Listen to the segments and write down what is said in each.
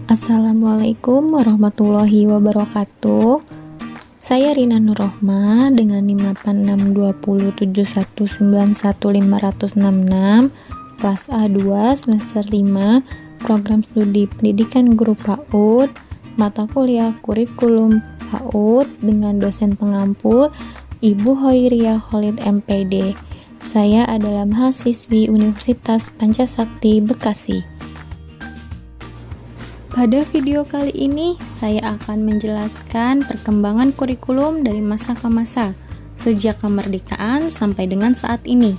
Assalamualaikum warahmatullahi wabarakatuh. Saya Rina Nurrohma dengan NIM 86207191566 kelas A2 semester 5 program studi pendidikan guru PAUD mata kuliah kurikulum PAUD dengan dosen pengampu Ibu Hoiriah Khalid MPD. Saya adalah mahasiswi Universitas Pancasakti Bekasi. Pada video kali ini, saya akan menjelaskan perkembangan kurikulum dari masa ke masa, sejak kemerdekaan sampai dengan saat ini.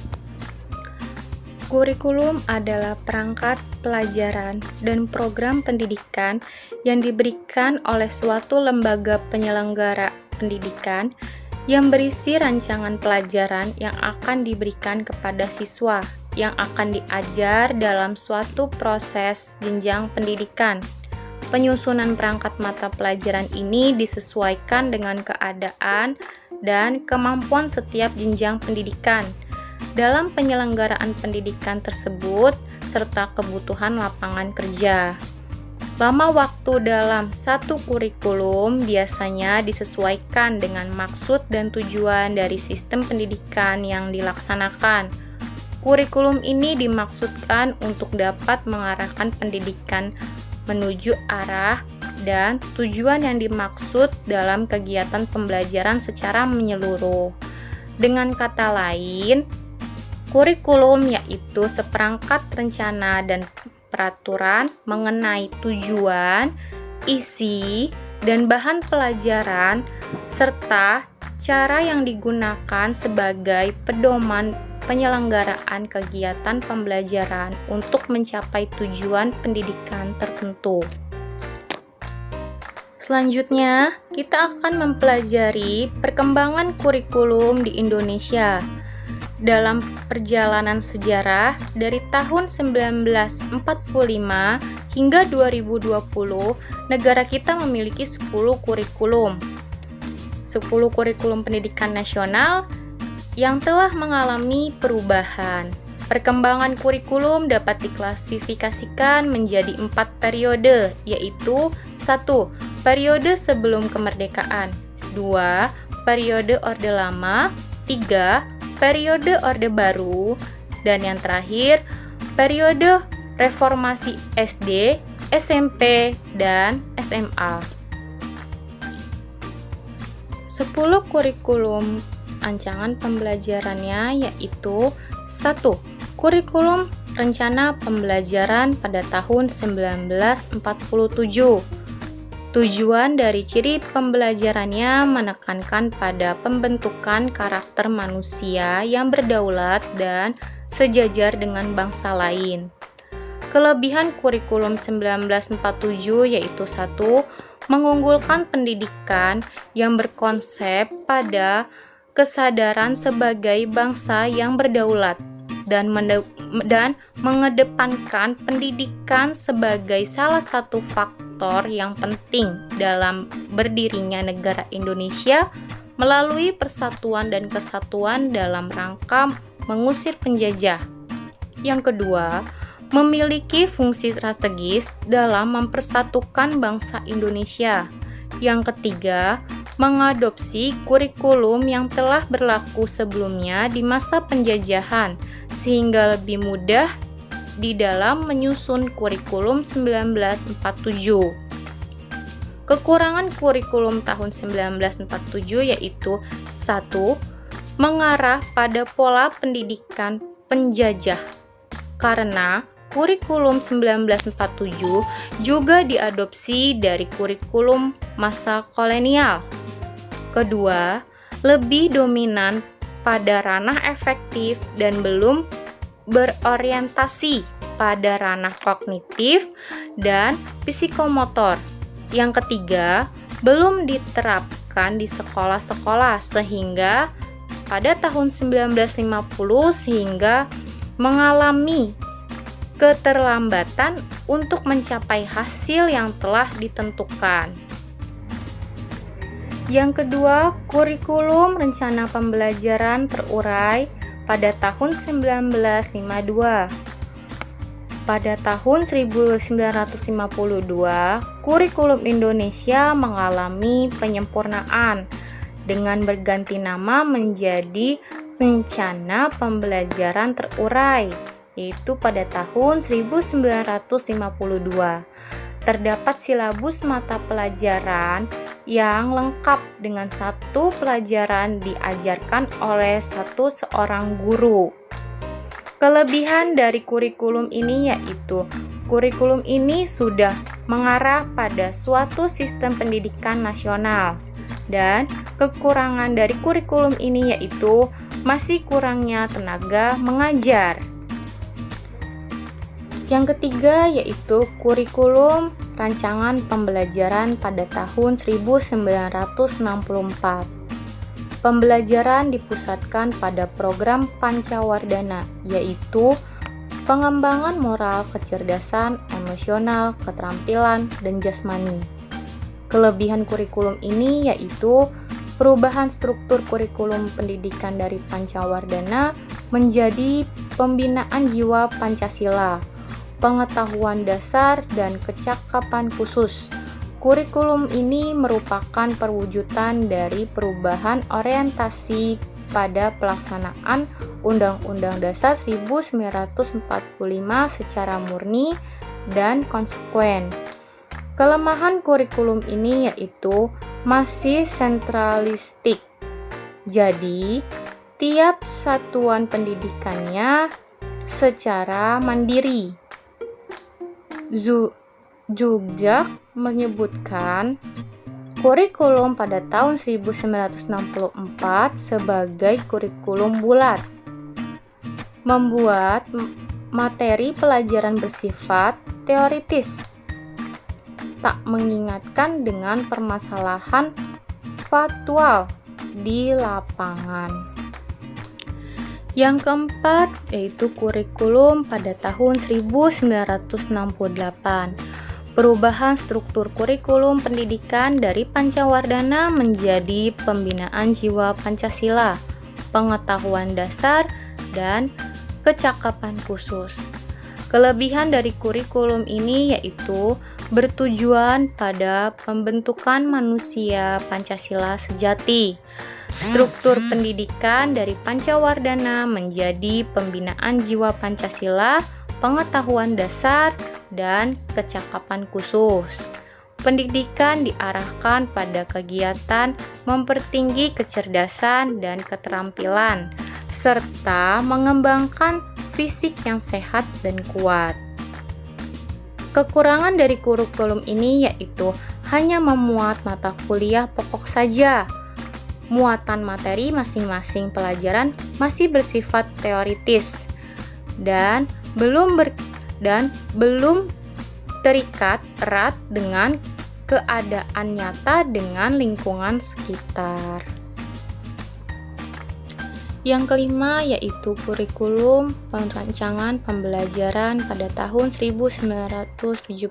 Kurikulum adalah perangkat pelajaran dan program pendidikan yang diberikan oleh suatu lembaga penyelenggara pendidikan yang berisi rancangan pelajaran yang akan diberikan kepada siswa yang akan diajar dalam suatu proses jenjang pendidikan. Penyusunan perangkat mata pelajaran ini disesuaikan dengan keadaan dan kemampuan setiap jenjang pendidikan dalam penyelenggaraan pendidikan tersebut serta kebutuhan lapangan kerja. Lama waktu dalam satu kurikulum biasanya disesuaikan dengan maksud dan tujuan dari sistem pendidikan yang dilaksanakan. Kurikulum ini dimaksudkan untuk dapat mengarahkan pendidikan menuju arah dan tujuan yang dimaksud dalam kegiatan pembelajaran secara menyeluruh. Dengan kata lain, kurikulum yaitu seperangkat rencana dan peraturan mengenai tujuan, isi, dan bahan pelajaran, serta cara yang digunakan sebagai pedoman penyelenggaraan kegiatan pembelajaran untuk mencapai tujuan pendidikan tertentu. Selanjutnya, kita akan mempelajari perkembangan kurikulum di Indonesia. Dalam perjalanan sejarah dari tahun 1945 hingga 2020, negara kita memiliki 10 kurikulum. 10 kurikulum pendidikan nasional yang telah mengalami perubahan. Perkembangan kurikulum dapat diklasifikasikan menjadi 4 periode, yaitu 1. Periode sebelum kemerdekaan, 2. Periode Orde Lama, 3. Periode Orde Baru, dan yang terakhir, periode reformasi SD, SMP, dan SMA. 10 kurikulum rancangan pembelajarannya yaitu 1. Kurikulum rencana pembelajaran pada tahun 1947. Tujuan dari ciri pembelajarannya menekankan pada pembentukan karakter manusia yang berdaulat dan sejajar dengan bangsa lain. Kelebihan kurikulum 1947 yaitu 1. Mengunggulkan pendidikan yang berkonsep pada kesadaran sebagai bangsa yang berdaulat dan mengedepankan pendidikan sebagai salah satu faktor yang penting dalam berdirinya negara Indonesia melalui persatuan dan kesatuan dalam rangka mengusir penjajah. Yang kedua, memiliki fungsi strategis dalam mempersatukan bangsa Indonesia. Yang ketiga, mengadopsi kurikulum yang telah berlaku sebelumnya di masa penjajahan sehingga lebih mudah di dalam menyusun kurikulum 1947. Kekurangan kurikulum tahun 1947 yaitu 1. Mengarah pada pola pendidikan penjajah karena kurikulum 1947 juga diadopsi dari kurikulum masa kolonial. Kedua, lebih dominan pada ranah efektif dan belum berorientasi pada ranah kognitif dan psikomotor. Yang ketiga, belum diterapkan di sekolah-sekolah sehingga pada tahun 1950 sehingga mengalami keterlambatan untuk mencapai hasil yang telah ditentukan. Yang kedua, kurikulum rencana pembelajaran terurai pada tahun 1952. Pada tahun 1952, kurikulum Indonesia mengalami penyempurnaan dengan berganti nama menjadi Rencana Pembelajaran Terurai, yaitu pada tahun 1952. Terdapat silabus mata pelajaran yang lengkap dengan satu pelajaran diajarkan oleh seorang guru. Kelebihan dari kurikulum ini yaitu kurikulum ini sudah mengarah pada suatu sistem pendidikan nasional, dan kekurangan dari kurikulum ini yaitu masih kurangnya tenaga mengajar. Yang ketiga yaitu kurikulum rancangan pembelajaran pada tahun 1964. Pembelajaran dipusatkan pada program Pancawardhana, yaitu pengembangan moral, kecerdasan, emosional, keterampilan, dan jasmani. Kelebihan kurikulum ini yaitu perubahan struktur kurikulum pendidikan dari Pancawardhana menjadi pembinaan jiwa Pancasila, pengetahuan dasar, dan kecakapan khusus. Kurikulum ini merupakan perwujudan dari perubahan orientasi pada pelaksanaan Undang-Undang Dasar 1945 secara murni dan konsekuen. Kelemahan kurikulum ini yaitu masih sentralistik. Jadi, tiap satuan pendidikannya secara mandiri. Zubjak menyebutkan kurikulum pada tahun 1964 sebagai kurikulum bulat, membuat materi pelajaran bersifat teoritis, tak mengingatkan dengan permasalahan faktual di lapangan. Yang keempat yaitu kurikulum pada tahun 1968. Perubahan struktur kurikulum pendidikan dari Pancawardhana menjadi pembinaan jiwa Pancasila, pengetahuan dasar, dan kecakapan khusus. Kelebihan dari kurikulum ini yaitu bertujuan pada pembentukan manusia Pancasila sejati. Struktur pendidikan dari Pancawardhana menjadi pembinaan jiwa Pancasila, pengetahuan dasar, dan kecakapan khusus. Pendidikan diarahkan pada kegiatan mempertinggi kecerdasan dan keterampilan, serta mengembangkan fisik yang sehat dan kuat. Kekurangan dari kurikulum ini yaitu hanya memuat mata kuliah pokok saja. Muatan materi masing-masing pelajaran masih bersifat teoritis dan belum terikat erat dengan keadaan nyata dengan lingkungan sekitar. Yang kelima yaitu kurikulum perancangan pembelajaran pada tahun 1975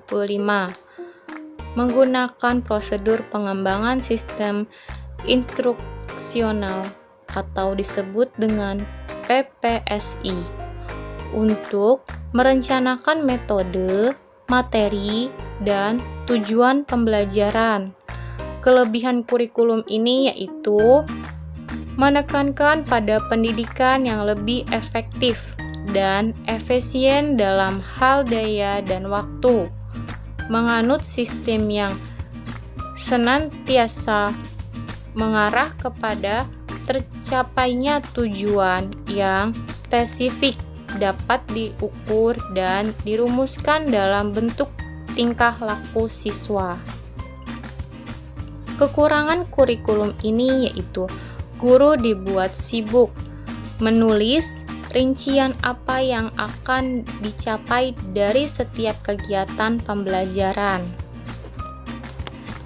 menggunakan prosedur pengembangan sistem instruksional atau disebut dengan PPSI untuk merencanakan metode, materi, dan tujuan pembelajaran. Kelebihan kurikulum ini yaitu menekankan pada pendidikan yang lebih efektif dan efisien dalam hal daya dan waktu, menganut sistem yang senantiasa mengarah kepada tercapainya tujuan yang spesifik, dapat diukur dan dirumuskan dalam bentuk tingkah laku siswa. Kekurangan kurikulum ini yaitu guru dibuat sibuk menulis rincian apa yang akan dicapai dari setiap kegiatan pembelajaran.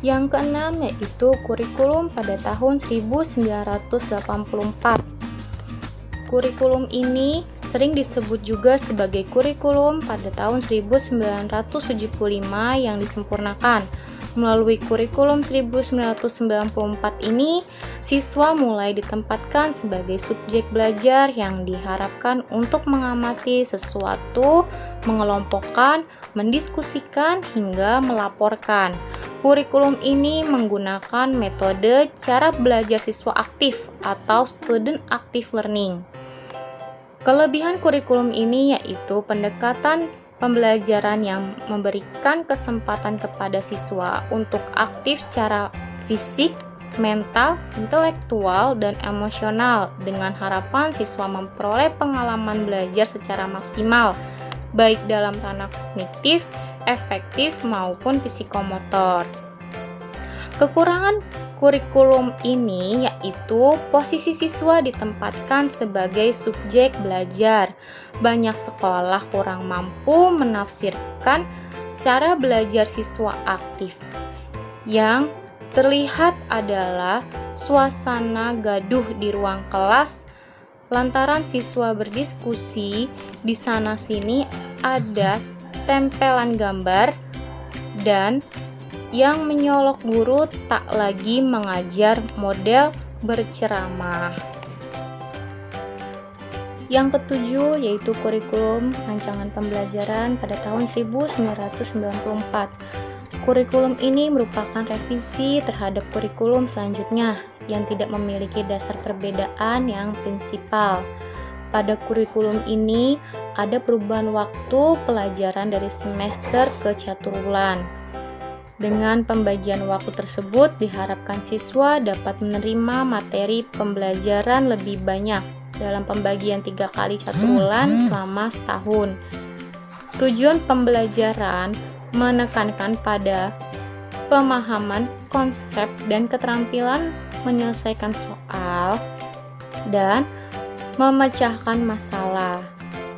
Yang keenam yaitu kurikulum pada tahun 1984. Kurikulum ini sering disebut juga sebagai kurikulum pada tahun 1975 yang disempurnakan. Melalui kurikulum 1994 ini, siswa mulai ditempatkan sebagai subjek belajar yang diharapkan untuk mengamati sesuatu, mengelompokkan, mendiskusikan, hingga melaporkan. Kurikulum ini menggunakan metode cara belajar siswa aktif atau student active learning. Kelebihan kurikulum ini yaitu pendekatan pembelajaran yang memberikan kesempatan kepada siswa untuk aktif secara fisik, mental, intelektual, dan emosional dengan harapan siswa memperoleh pengalaman belajar secara maksimal, baik dalam ranah kognitif, efektif, maupun psikomotor. Kekurangan kurikulum ini yaitu posisi siswa ditempatkan sebagai subjek belajar. Banyak sekolah kurang mampu menafsirkan cara belajar siswa aktif. Yang terlihat adalah suasana gaduh di ruang kelas lantaran siswa berdiskusi, di sana-sini ada tempelan gambar, dan yang menyolok guru tak lagi mengajar model berceramah. Yang ketujuh yaitu kurikulum rancangan pembelajaran pada tahun 1994. Kurikulum ini merupakan revisi terhadap kurikulum selanjutnya yang tidak memiliki dasar perbedaan yang prinsipal. Pada kurikulum ini ada perubahan waktu pelajaran dari semester ke caturbulan. Dengan pembagian waktu tersebut, diharapkan siswa dapat menerima materi pembelajaran lebih banyak dalam pembagian 3 kali caturbulan selama setahun. Tujuan pembelajaran menekankan pada pemahaman konsep dan keterampilan menyelesaikan soal dan memecahkan masalah.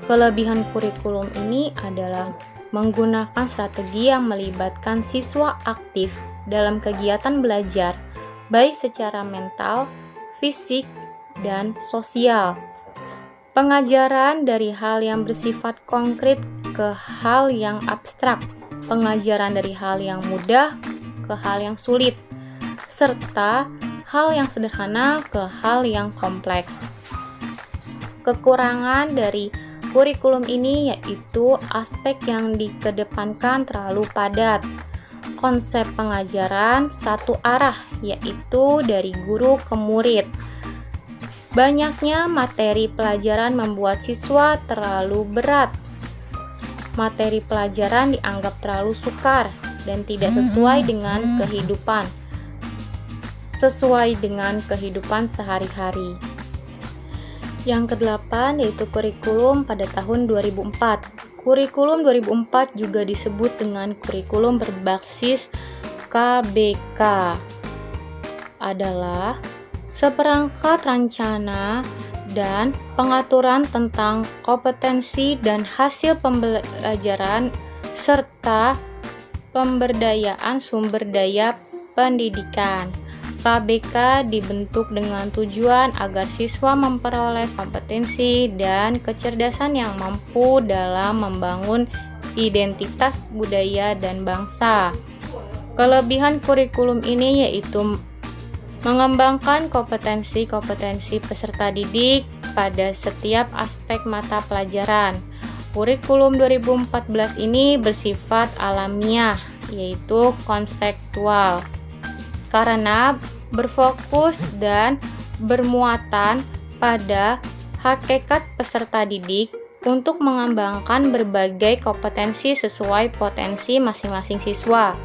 Kelebihan kurikulum ini adalah menggunakan strategi yang melibatkan siswa aktif dalam kegiatan belajar, baik secara mental, fisik, dan sosial. Pengajaran dari hal yang bersifat konkret ke hal yang abstrak, pengajaran dari hal yang mudah ke hal yang sulit, serta hal yang sederhana ke hal yang kompleks. Kekurangan dari kurikulum ini yaitu aspek yang dikedepankan terlalu padat. Konsep pengajaran satu arah yaitu dari guru ke murid. Banyaknya materi pelajaran membuat siswa terlalu berat. Materi pelajaran dianggap terlalu sukar dan tidak sesuai dengan kehidupan sehari-hari. Yang kedelapan yaitu kurikulum pada tahun 2004. Kurikulum 2004 juga disebut dengan kurikulum berbasis KBK. Adalah seperangkat rencana dan pengaturan tentang kompetensi dan hasil pembelajaran serta pemberdayaan sumber daya pendidikan. KBK dibentuk dengan tujuan agar siswa memperoleh kompetensi dan kecerdasan yang mampu dalam membangun identitas budaya dan bangsa. Kelebihan kurikulum ini yaitu mengembangkan kompetensi-kompetensi peserta didik pada setiap aspek mata pelajaran. Kurikulum 2014 ini bersifat alamiah, yaitu konseptual, karena berfokus dan bermuatan pada hakikat peserta didik untuk mengembangkan berbagai kompetensi sesuai potensi masing-masing siswa.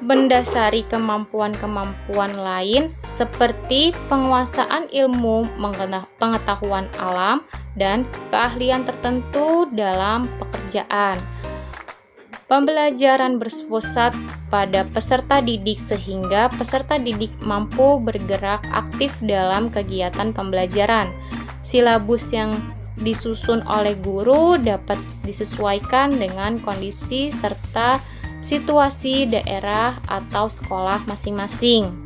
Mendasari kemampuan-kemampuan lain seperti penguasaan ilmu pengetahuan alam dan keahlian tertentu dalam pekerjaan. Pembelajaran berpusat pada peserta didik sehingga peserta didik mampu bergerak aktif dalam kegiatan pembelajaran. Silabus yang disusun oleh guru dapat disesuaikan dengan kondisi serta situasi daerah atau sekolah masing-masing.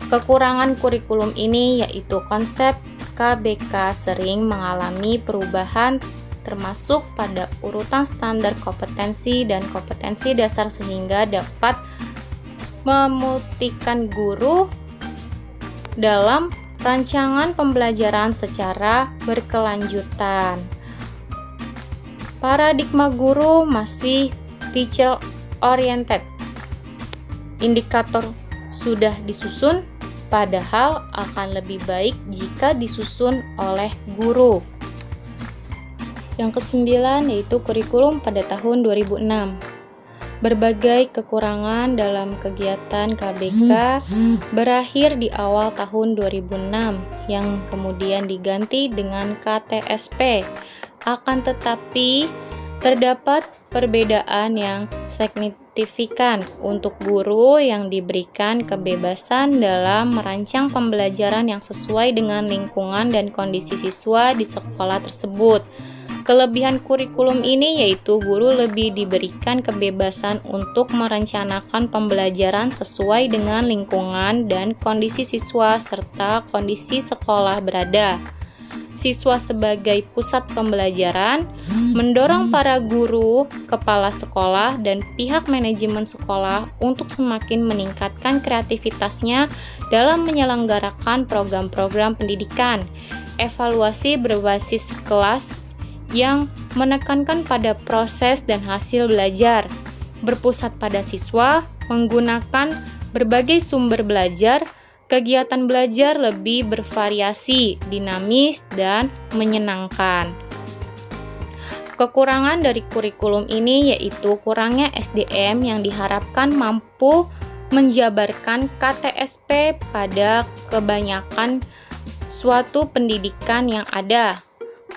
Kekurangan kurikulum ini yaitu konsep KBK sering mengalami perubahan termasuk pada urutan standar kompetensi dan kompetensi dasar sehingga dapat memultikan guru dalam rancangan pembelajaran secara berkelanjutan. Paradigma guru masih teacher oriented. Indikator sudah disusun, padahal akan lebih baik jika disusun oleh guru. Yang kesembilan yaitu kurikulum pada tahun 2006. Berbagai kekurangan dalam kegiatan KBK berakhir di awal tahun 2006 yang kemudian diganti dengan KTSP. Akan tetapi terdapat perbedaan yang signifikan untuk guru yang diberikan kebebasan dalam merancang pembelajaran yang sesuai dengan lingkungan dan kondisi siswa di sekolah tersebut. Kelebihan kurikulum ini yaitu guru lebih diberikan kebebasan untuk merencanakan pembelajaran sesuai dengan lingkungan dan kondisi siswa serta kondisi sekolah berada. Siswa sebagai pusat pembelajaran mendorong para guru, kepala sekolah, dan pihak manajemen sekolah untuk semakin meningkatkan kreativitasnya dalam menyelenggarakan program-program pendidikan. Evaluasi berbasis kelas yang menekankan pada proses dan hasil belajar, berpusat pada siswa, menggunakan berbagai sumber belajar, kegiatan belajar lebih bervariasi, dinamis, dan menyenangkan. Kekurangan dari kurikulum ini yaitu kurangnya SDM yang diharapkan mampu menjabarkan KTSP pada kebanyakan suatu pendidikan yang ada.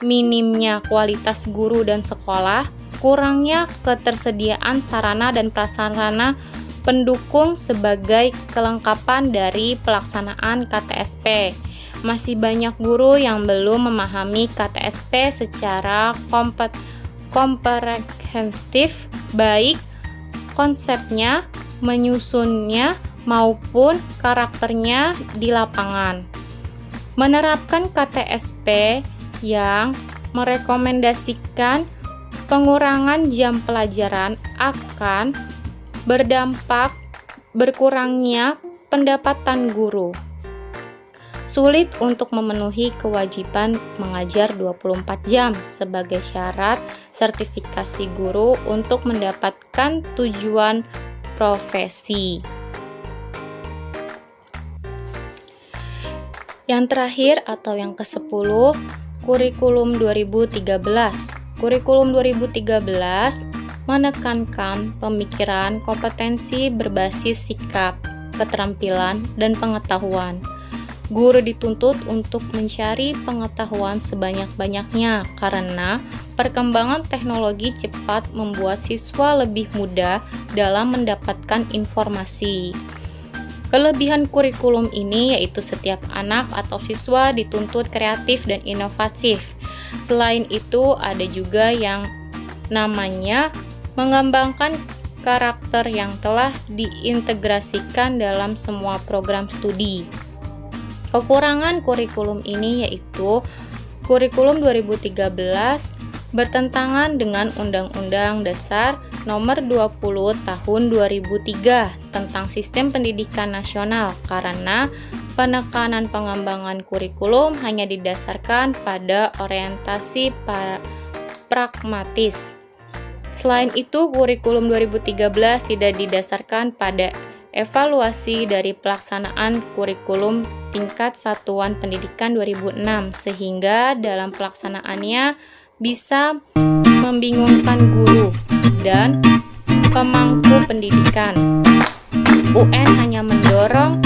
Minimnya kualitas guru dan sekolah, kurangnya ketersediaan sarana dan prasarana pendukung sebagai kelengkapan dari pelaksanaan KTSP. Masih banyak guru yang belum memahami KTSP secara komprehensif, baik konsepnya, menyusunnya, maupun karakternya di lapangan. Menerapkan KTSP yang merekomendasikan pengurangan jam pelajaran akan berdampak berkurangnya pendapatan guru. Sulit untuk memenuhi kewajiban mengajar 24 jam sebagai syarat sertifikasi guru untuk mendapatkan tujuan profesi. Yang terakhir atau yang ke-10, Kurikulum 2013. Kurikulum 2013 menekankan pemikiran kompetensi berbasis sikap, keterampilan, dan pengetahuan. Guru dituntut untuk mencari pengetahuan sebanyak-banyaknya karena perkembangan teknologi cepat membuat siswa lebih mudah dalam mendapatkan informasi. Kelebihan kurikulum ini yaitu setiap anak atau siswa dituntut kreatif dan inovatif. Selain itu, ada juga yang namanya mengembangkan karakter yang telah diintegrasikan dalam semua program studi. Kekurangan kurikulum ini yaitu kurikulum 2013 bertentangan dengan Undang-Undang Dasar Nomor 20 Tahun 2003 tentang Sistem Pendidikan Nasional karena penekanan pengembangan kurikulum hanya didasarkan pada orientasi pragmatis. Selain itu, kurikulum 2013 tidak didasarkan pada evaluasi dari pelaksanaan kurikulum tingkat satuan pendidikan 2006 sehingga dalam pelaksanaannya bisa membingungkan guru dan pemangku pendidikan. UN hanya mendorong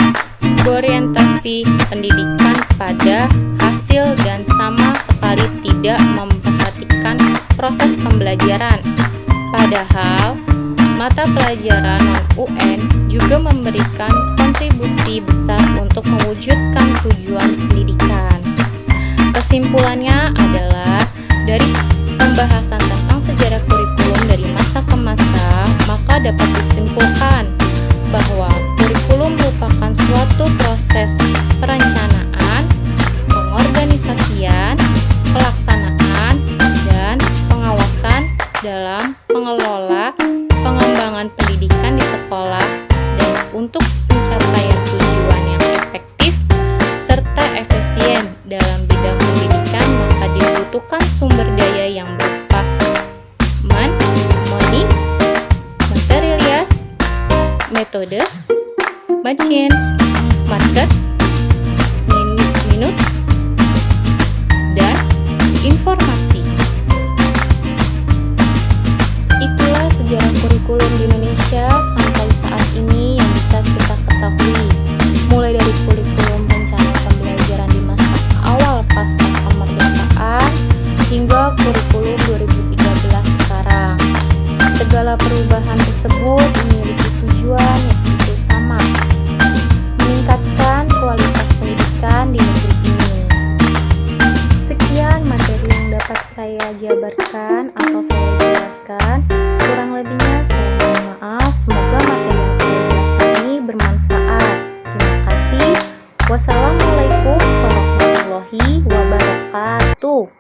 orientasi pendidikan pada hasil dan sama sekali tidak memperhatikan proses pembelajaran. Padahal mata pelajaran non-UN juga memberikan kontribusi besar untuk mewujudkan tujuan pendidikan. Kesimpulannya adalah dari pembahasan tentang sejarah kurikulum dari masa ke masa, maka dapat disimpulkan bahwa kurikulum merupakan suatu proses perencanaan, pengorganisasian, pelaksanaan, dan perkembangan pendidikan di sekolah dan untuk pencapaian tujuan yang efektif serta efisien dalam bidang pendidikan, maka dibutuhkan sumber daya yang berupa money, materials, metode, machines, market, minute, dan informasi. Itulah sejarah kurikulum di Indonesia sampai saat ini yang bisa kita ketahui, mulai dari kurikulum rencana pembelajaran di masa awal pasca kemerdekaan hingga kurikulum 2013 sekarang. Segala perubahan tersebut memiliki tujuan yaitu sama, meningkatkan kualitas pendidikan di negeri ini. Sekian materi yang dapat saya jabarkan atau saya jelaskan. Kurang lebihnya saya mohon maaf. Semoga materi yang saya jelaskan ini bermanfaat. Terima kasih. Wassalamualaikum warahmatullahi wabarakatuh.